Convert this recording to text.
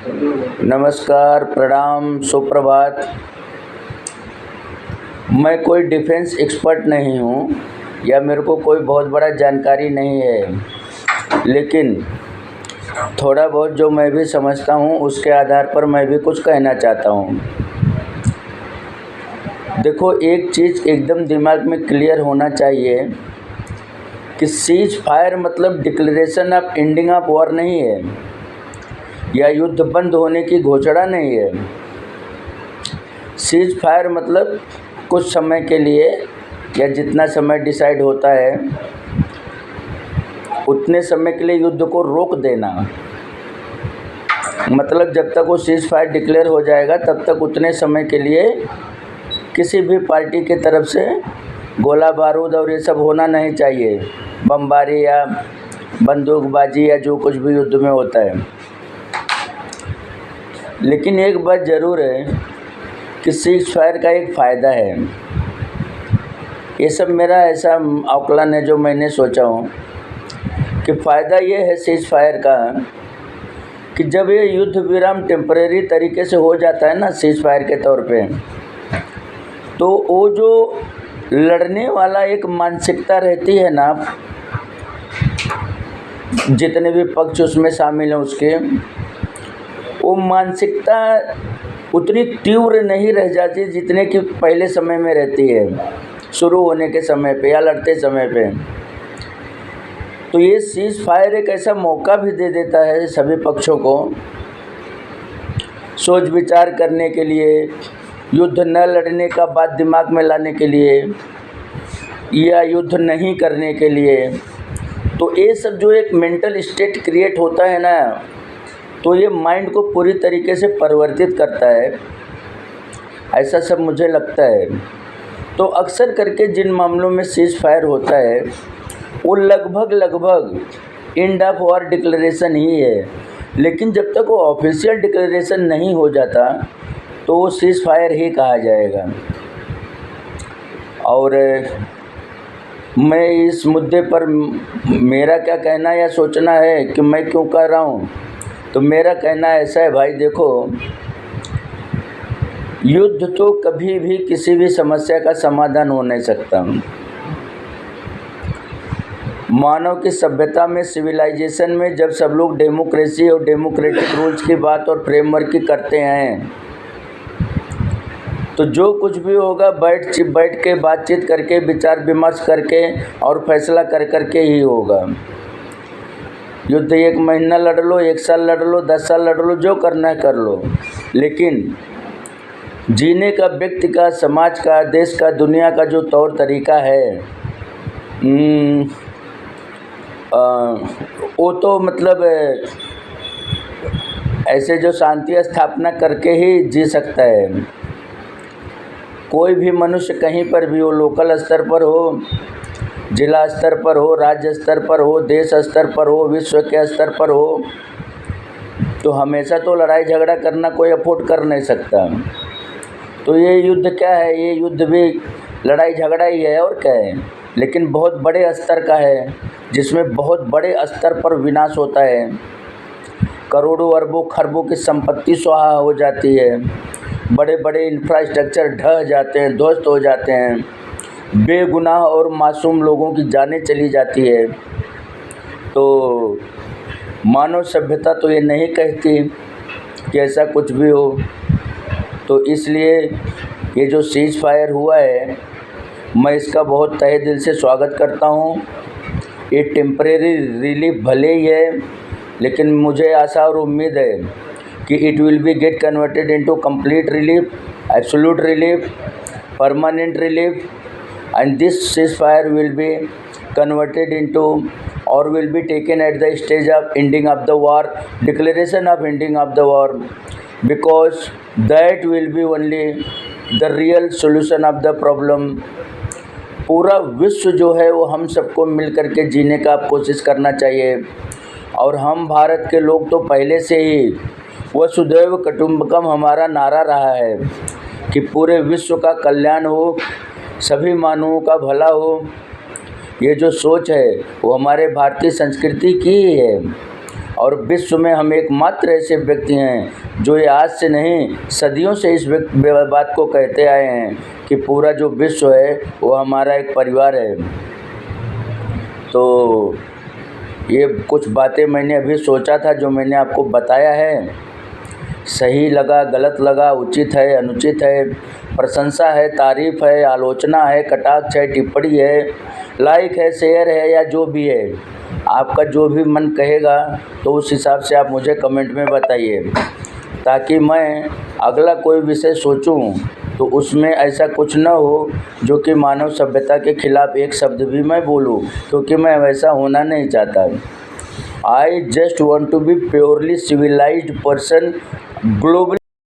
नमस्कार, प्रणाम, सुप्रभात। मैं कोई डिफेंस एक्सपर्ट नहीं हूँ या मेरे को कोई बहुत बड़ा जानकारी नहीं है, लेकिन थोड़ा बहुत जो मैं भी समझता हूँ उसके आधार पर मैं भी कुछ कहना चाहता हूँ। देखो, एक चीज़ एकदम दिमाग में क्लियर होना चाहिए कि सीज फायर मतलब declaration of ending of war नहीं है या युद्ध बंद होने की घोषणा नहीं है। सीज फायर मतलब कुछ समय के लिए या जितना समय डिसाइड होता है उतने समय के लिए युद्ध को रोक देना। मतलब जब तक वो सीज फायर डिक्लेयर हो जाएगा तब तक उतने समय के लिए किसी भी पार्टी की तरफ से गोला बारूद और ये सब होना नहीं चाहिए, बमबारी या बंदूकबाजी या जो कुछ भी युद्ध में होता है। लेकिन एक बात ज़रूर है कि सीज फायर का एक फ़ायदा है। ये सब मेरा ऐसा आकलन है जो मैंने सोचा हूँ कि फ़ायदा ये है सीज फायर का कि जब ये युद्ध विराम टेम्परेरी तरीके से हो जाता है ना सीज फायर के तौर पे, तो वो जो लड़ने वाला एक मानसिकता रहती है ना, जितने भी पक्ष उसमें शामिल हैं उसके, वो मानसिकता उतनी तीव्र नहीं रह जाती जितने कि पहले समय में रहती है, शुरू होने के समय पे या लड़ते समय पे। तो ये सीज फायर एक ऐसा मौका भी दे देता है सभी पक्षों को सोच विचार करने के लिए, युद्ध न लड़ने का बात दिमाग में लाने के लिए या युद्ध नहीं करने के लिए। तो ये सब जो एक मेंटल स्टेट क्रिएट होता है ना, तो ये माइंड को पूरी तरीके से परिवर्तित करता है, ऐसा सब मुझे लगता है। तो अक्सर करके जिन मामलों में सीज फायर होता है वो लगभग एंड ऑफ वॉर डिक्लेरेशन ही है, लेकिन जब तक वो ऑफिशियल डिक्लेरेशन नहीं हो जाता तो वो सीज फायर ही कहा जाएगा। और मैं इस मुद्दे पर मेरा क्या कहना या सोचना है कि मैं क्यों कह रहा हूँ, तो मेरा कहना ऐसा है, भाई देखो, युद्ध तो कभी भी किसी भी समस्या का समाधान हो नहीं सकता। मानव की सभ्यता में, सिविलाइजेशन में जब सब लोग डेमोक्रेसी और डेमोक्रेटिक रूल्स की बात और फ्रेमवर्क की करते हैं, तो जो कुछ भी होगा बैठ के बातचीत करके विचार विमर्श करके और फैसला कर के ही होगा। युद्ध 1 महीना लड़ लो, 1 साल लड़ लो, 10 साल लड़ लो, जो करना है कर लो, लेकिन जीने का, व्यक्ति का, समाज का, देश का, दुनिया का जो तौर तरीका है वो तो मतलब ऐसे जो शांति स्थापना करके ही जी सकता है। कोई भी मनुष्य कहीं पर भी हो, लोकल स्तर पर हो, जिला स्तर पर हो, राज्य स्तर पर हो, देश स्तर पर हो, विश्व के स्तर पर हो, तो हमेशा तो लड़ाई झगड़ा करना कोई अफोर्ड कर नहीं सकता। तो ये युद्ध क्या है, ये युद्ध भी लड़ाई झगड़ा ही है और क्या है, लेकिन बहुत बड़े स्तर का है, जिसमें बहुत बड़े स्तर पर विनाश होता है। करोड़ों अरबों खरबों की संपत्ति स्वाहा हो जाती है, बड़े बड़े इंफ्रास्ट्रक्चर ढह जाते हैं, ध्वस्त हो जाते हैं, बेगुनाह और मासूम लोगों की जानें चली जाती है। तो मानव सभ्यता तो ये नहीं कहती कि ऐसा कुछ भी हो। तो इसलिए ये जो सीज फायर हुआ है, मैं इसका बहुत तहे दिल से स्वागत करता हूँ। ये टेम्परेरी रिलीफ भले ही है, लेकिन मुझे आशा और उम्मीद है कि it will be get converted into complete relief, absolute relief, permanent relief, and this ceasefire will be converted into or will be taken at the stage of ending of the war, declaration of ending of the war, because that will be only the real solution of the problem। पूरा विश्व जो है वो हम सबको मिल कर के जीने का कोशिश करना चाहिए, और हम भारत के लोग तो पहले से ही वसुधैव कुटुंबकम हमारा नारा रहा है कि पूरे विश्व का कल्याण हो, सभी मानवों का भला हो। ये जो सोच है वो हमारे भारतीय संस्कृति की ही है, और विश्व में हम एकमात्र ऐसे व्यक्ति हैं जो ये आज से नहीं सदियों से इस बात को कहते आए हैं कि पूरा जो विश्व है वो हमारा एक परिवार है। तो ये कुछ बातें मैंने अभी सोचा था जो मैंने आपको बताया है। सही लगा, गलत लगा, उचित है, अनुचित है, प्रशंसा है, तारीफ़ है, आलोचना है, कटाक्ष है, टिप्पणी है, लाइक है, शेयर है या जो भी है, आपका जो भी मन कहेगा तो उस हिसाब से आप मुझे कमेंट में बताइए, ताकि मैं अगला कोई विषय सोचूं तो उसमें ऐसा कुछ न हो जो कि मानव सभ्यता के खिलाफ एक शब्द भी मैं बोलूं, क्योंकि मैं वैसा होना नहीं चाहता। I just want to be purely civilized person globally।